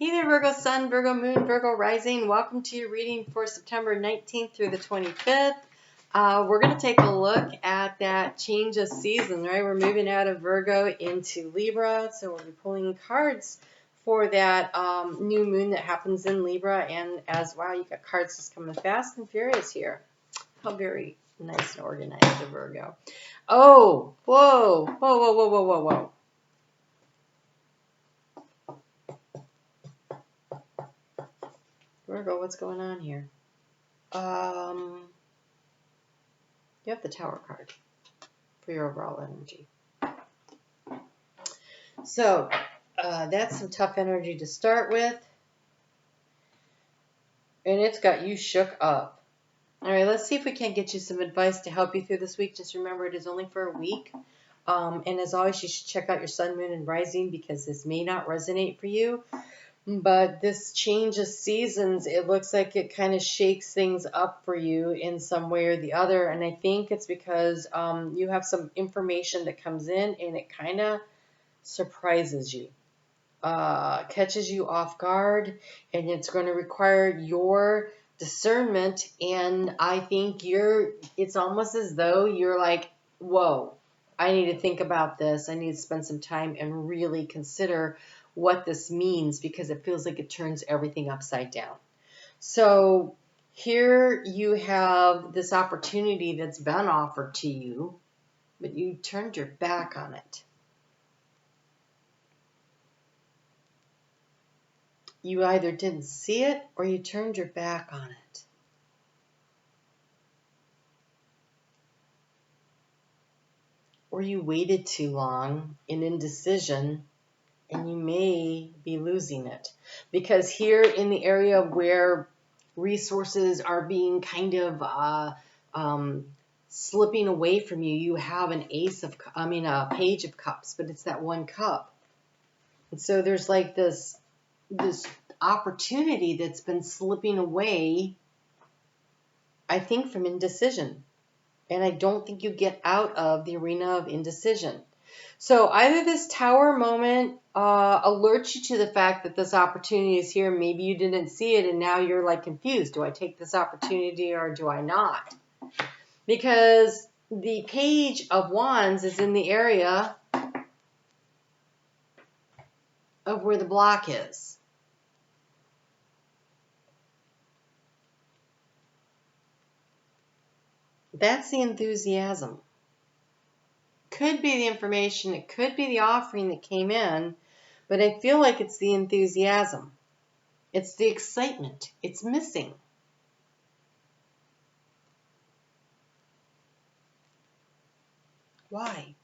Hey there, Virgo Sun, Virgo Moon, Virgo Rising. Welcome to your reading for September 19th through the 25th. We're going to take a look at that change of season, right? We're moving out of Virgo into Libra, so we'll be pulling cards for that new moon that happens in Libra. And as wow, you got cards just coming fast and furious here. How very nice and organized the Virgo. Oh, whoa, whoa, whoa, whoa, whoa, whoa, whoa. Virgo, what's going on here? You have the Tower card for your overall energy. So, that's some tough energy to start with. And it's got you shook up. All right, let's see if we can't get you some advice to help you through this week. Just remember, it is only for a week. And as always, you should check out your sun, moon, and rising because this may not resonate for you. But this change of seasons, it looks like it kind of shakes things up for you in some way or the other. And I think it's because you have some information that comes in and it kind of surprises you, catches you off guard, and it's going to require your discernment. And I think it's almost as though you're like, whoa, I need to think about this. I need to spend some time and really consider what this means because it feels like it turns everything upside down. So here you have this opportunity that's been offered to you, but you turned your back on it. You either didn't see it or you turned your back on it. Or you waited too long in indecision and you may be losing it. Because here in the area where resources are being kind of slipping away from you, you have a Page of Cups, but it's that one cup. And so there's like this opportunity that's been slipping away, I think, from indecision. And I don't think you get out of the arena of indecision. So either this Tower moment alerts you to the fact that this opportunity is here. Maybe you didn't see it and now you're like confused. Do I take this opportunity or do I not? Because the Page of Wands is in the area of where the block is. That's the enthusiasm. Could be the information, it could be the offering that came in, but I feel like it's the enthusiasm. It's the excitement. It's missing. Why?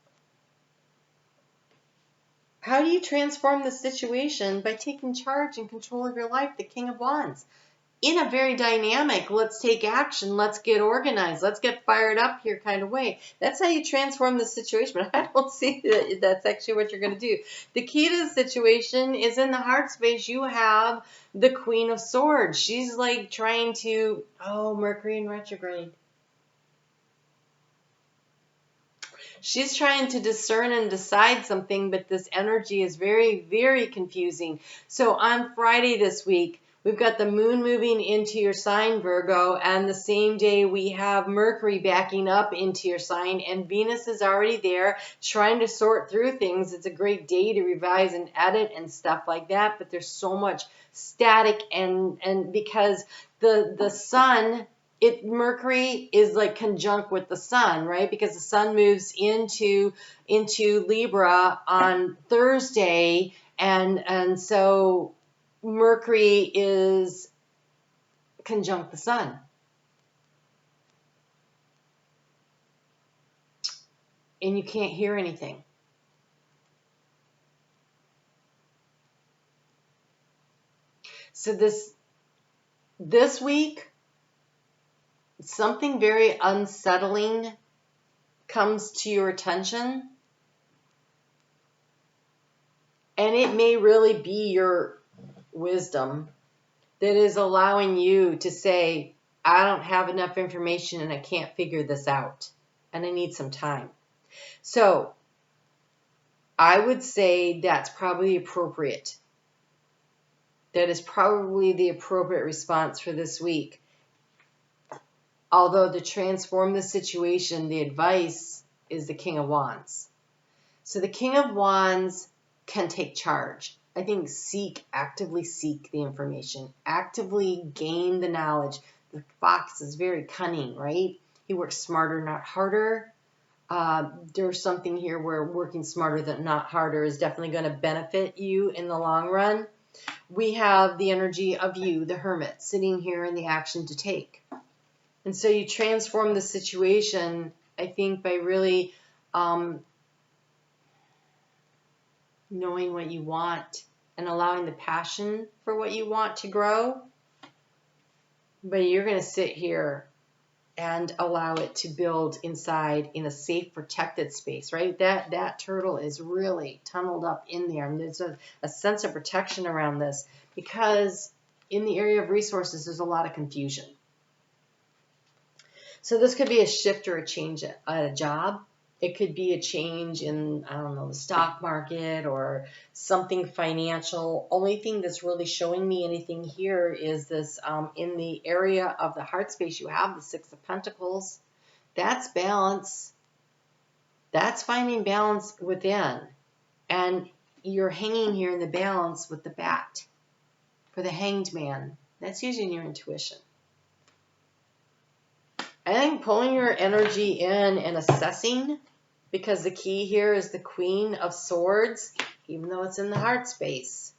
How do you transform the situation? By taking charge and control of your life, the King of Wands. In a very dynamic, let's take action, let's get organized, let's get fired up here kind of way. That's how you transform the situation, but I don't see that that's actually what you're going to do. The key to the situation is in the heart space. You have the Queen of Swords. She's like trying to, Mercury in retrograde. She's trying to discern and decide something, but this energy is very, very confusing. So on Friday this week, we've got the moon moving into your sign, Virgo, and the same day we have Mercury backing up into your sign, and Venus is already there trying to sort through things. It's a great day to revise and edit and stuff like that, but there's so much static and because the sun, Mercury is like conjunct with the sun, right? Because the sun moves into Libra on Thursday, and so Mercury is conjunct the sun. And you can't hear anything. So this week, something very unsettling comes to your attention. And it may really be your wisdom that is allowing you to say, I don't have enough information and I can't figure this out and I need some time. So I would say that's probably appropriate. that is probably the appropriate response for this week. Although to transform the situation, the advice is the King of Wands. So the King of Wands can take charge. I think actively seek the information, actively gain the knowledge. The fox is very cunning, right? He works smarter, not harder. There's something here where working smarter than not harder is definitely going to benefit you in the long run. We have the energy of you, the hermit, sitting here in the action to take. And so you transform the situation, I think, by really knowing what you want and allowing the passion for what you want to grow. But you're going to sit here and allow it to build inside in a safe, protected space, right? That turtle is really tunneled up in there. And there's a sense of protection around this because in the area of resources, there's a lot of confusion. So this could be a shift or a change at a job. It could be a change in, I don't know, the stock market or something financial. Only thing that's really showing me anything here is this in the area of the heart space, you have the Six of Pentacles. That's balance. That's finding balance within. And you're hanging here in the balance with the bat. For the Hanged Man, that's using your intuition. I think pulling your energy in and assessing, because the key here is the Queen of Swords, even though it's in the heart space.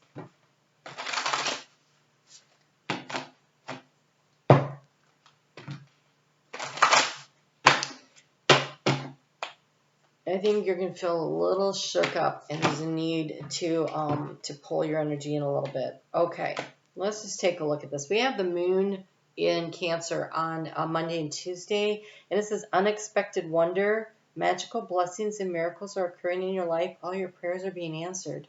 I think you're going to feel a little shook up and there's a need to pull your energy in a little bit. Okay, let's just take a look at this. We have the moon in Cancer on Monday and Tuesday, and it says unexpected wonder, magical blessings and miracles are occurring in your life. All your prayers are being answered.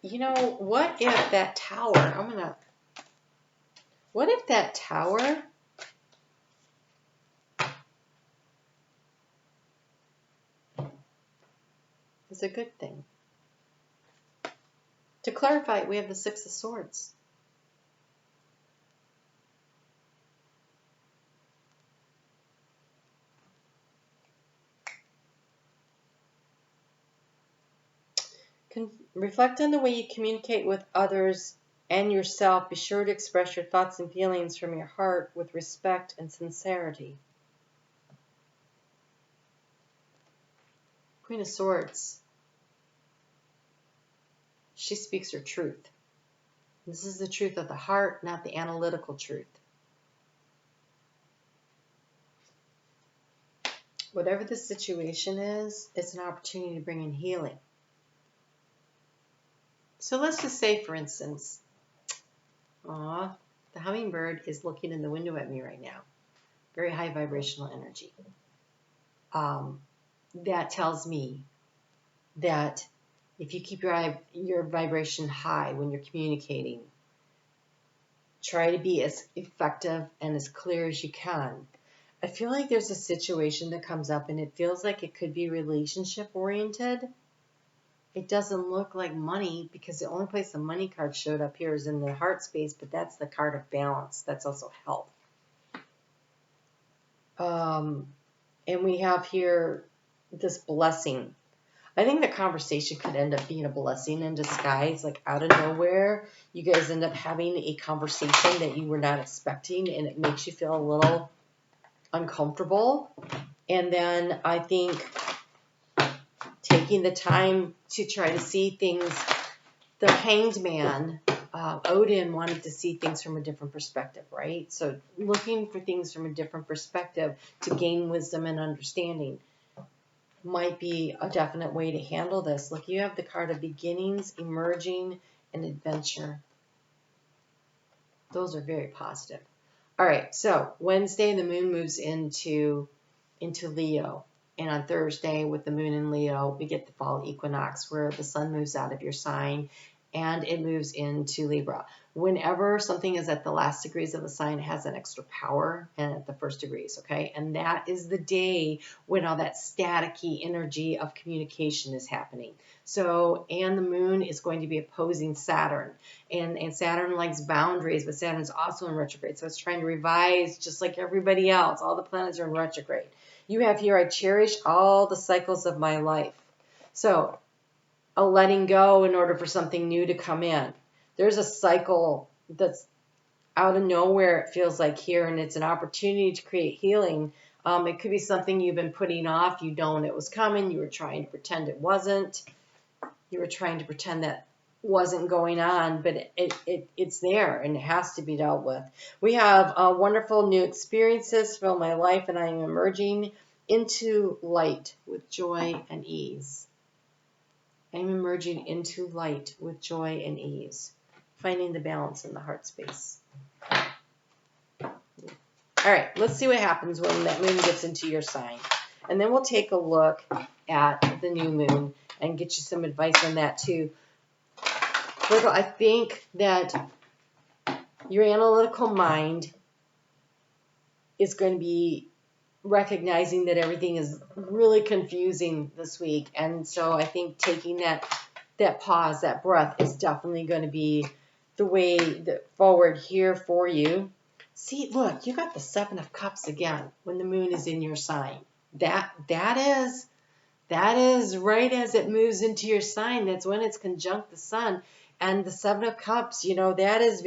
You know, what if that tower, what if that tower is a good thing? To clarify, we have the Six of Swords. Reflect on the way you communicate with others and yourself. Be sure to express your thoughts and feelings from your heart with respect and sincerity. Queen of Swords. She speaks her truth. This is the truth of the heart, not the analytical truth. Whatever the situation is, it's an opportunity to bring in healing. So let's just say, for instance, the hummingbird is looking in the window at me right now. Very high vibrational energy. That tells me that if you keep your vibration high when you're communicating, try to be as effective and as clear as you can. I feel like there's a situation that comes up and it feels like it could be relationship oriented. It doesn't look like money because the only place the money card showed up here is in the heart space, but that's the card of balance. That's also health. And we have here this blessing. I think the conversation could end up being a blessing in disguise, like out of nowhere. You guys end up having a conversation that you were not expecting, and it makes you feel a little uncomfortable. And then I think taking the time to try to see things, the Hanged Man, Odin wanted to see things from a different perspective, right? So looking for things from a different perspective to gain wisdom and understanding might be a definite way to handle this. Look, you have the card of beginnings, emerging, and adventure. Those are very positive. All right, so Wednesday the moon moves into Leo. And on Thursday with the moon in Leo, we get the fall equinox where the sun moves out of your sign and it moves into Libra. Whenever something is at the last degrees of the sign, it has an extra power and at the first degrees, okay? And that is the day when all that staticky energy of communication is happening. So, and the moon is going to be opposing Saturn. And Saturn likes boundaries, but Saturn's also in retrograde. So it's trying to revise just like everybody else. All the planets are in retrograde. You have here, I cherish all the cycles of my life. So, a letting go in order for something new to come in. There's a cycle that's out of nowhere, it feels like here, and it's an opportunity to create healing. It could be something you've been putting off. You know it was coming. You were trying to pretend it wasn't. You were trying to pretend that wasn't going on, but it's there, and it has to be dealt with. We have wonderful new experiences fill my life, and I am emerging into light with joy and ease. I'm emerging into light with joy and ease, finding the balance in the heart space. All right, let's see what happens when that moon gets into your sign. And then we'll take a look at the new moon and get you some advice on that too. Virgo, I think that your analytical mind is going to be recognizing that everything is really confusing this week. And so I think taking that pause, that breath is definitely going to be the way that forward here for you. See, look, you got the 7 of Cups again when the moon is in your sign. That is right as it moves into your sign. That's when it's conjunct the sun. And the 7 of Cups, that is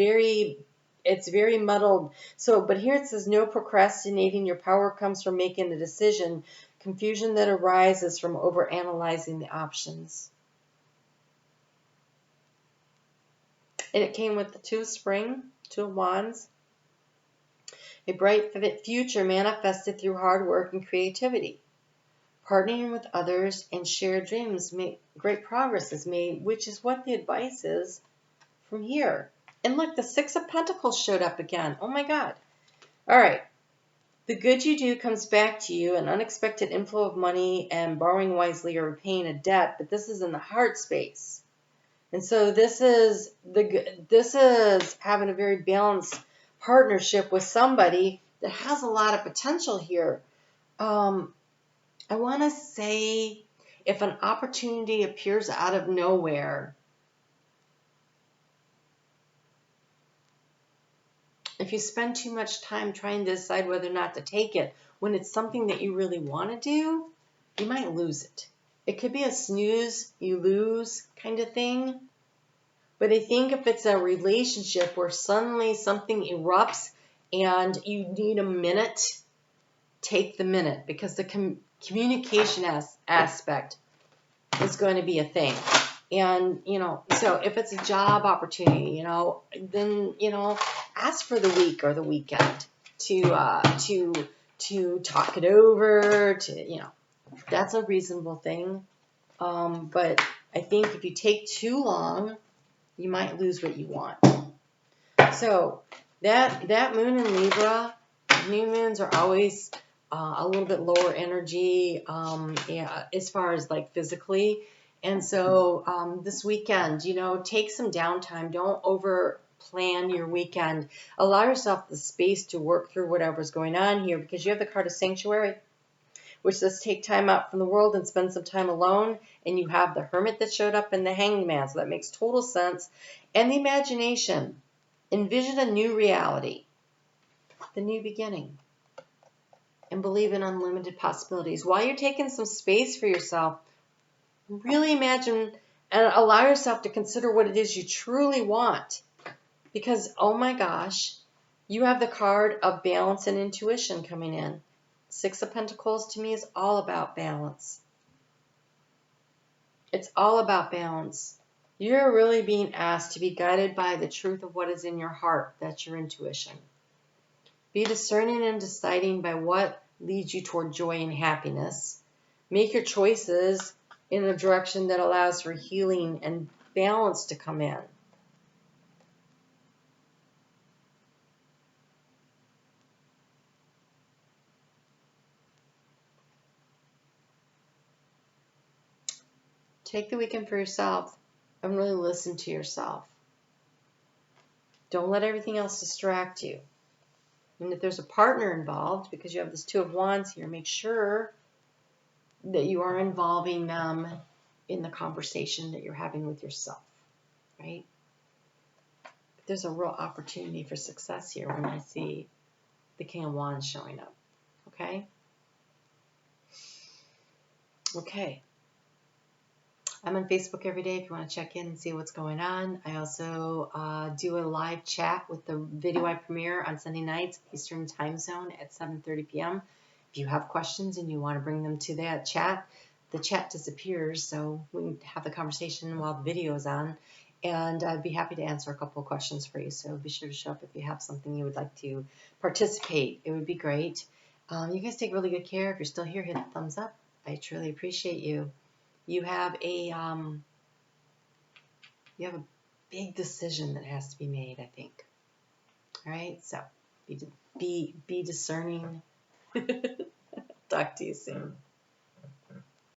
it's very muddled. So, but here it says, no procrastinating. Your power comes from making a decision. Confusion that arises from overanalyzing the options. And it came with the 2 of Spring, 2 of Wands. A bright future manifested through hard work and creativity. Partnering with others and shared dreams, great progress is made, which is what the advice is from here. And look, the 6 of Pentacles showed up again. Oh my God. All right. The good you do comes back to you, an unexpected inflow of money and borrowing wisely or repaying a debt, but this is in the heart space. And so this is having a very balanced partnership with somebody that has a lot of potential here. I want to say if an opportunity appears out of nowhere, if you spend too much time trying to decide whether or not to take it, when it's something that you really want to do, you might lose it. It could be a snooze, you lose kind of thing. But I think if it's a relationship where suddenly something erupts and you need a minute, take the minute, because the communication aspect is going to be a thing. And, so if it's a job opportunity, then, ask for the week or the weekend to talk it over, that's a reasonable thing. But I think if you take too long, you might lose what you want. So that moon in Libra, new moons are always a little bit lower energy, as far as like physically. And so this weekend, take some downtime. Don't over plan your weekend. Allow yourself the space to work through whatever's going on here, because you have the card of Sanctuary, which says take time out from the world and spend some time alone. And you have the Hermit that showed up and the Hanged Man. So that makes total sense. And the imagination. Envision a new reality, the new beginning, and believe in unlimited possibilities. While you're taking some space for yourself, really imagine and allow yourself to consider what it is you truly want. Because, oh my gosh, you have the card of balance and intuition coming in. 6 of Pentacles to me is all about balance. It's all about balance. You're really being asked to be guided by the truth of what is in your heart. That's your intuition. Be discerning and deciding by what leads you toward joy and happiness. Make your choices in a direction that allows for healing and balance to come in. Take the weekend for yourself. and really listen to yourself. Don't let everything else distract you. And if there's a partner involved, because you have this Two of Wands here, make sure that you are involving them in the conversation that you're having with yourself, right? There's a real opportunity for success here when I see the King of Wands showing up, okay? Okay. I'm on Facebook every day if you want to check in and see what's going on. I also do a live chat with the video I premiere on Sunday nights, Eastern Time Zone at 7:30 p.m. If you have questions and you want to bring them to that chat, the chat disappears, so we can have the conversation while the video is on. And I'd be happy to answer a couple of questions for you. So be sure to show up if you have something you would like to participate. It would be great. You guys take really good care. If you're still here, hit the thumbs up. I truly appreciate you. You have a big decision that has to be made, I think. All right, so be discerning. Talk to you soon.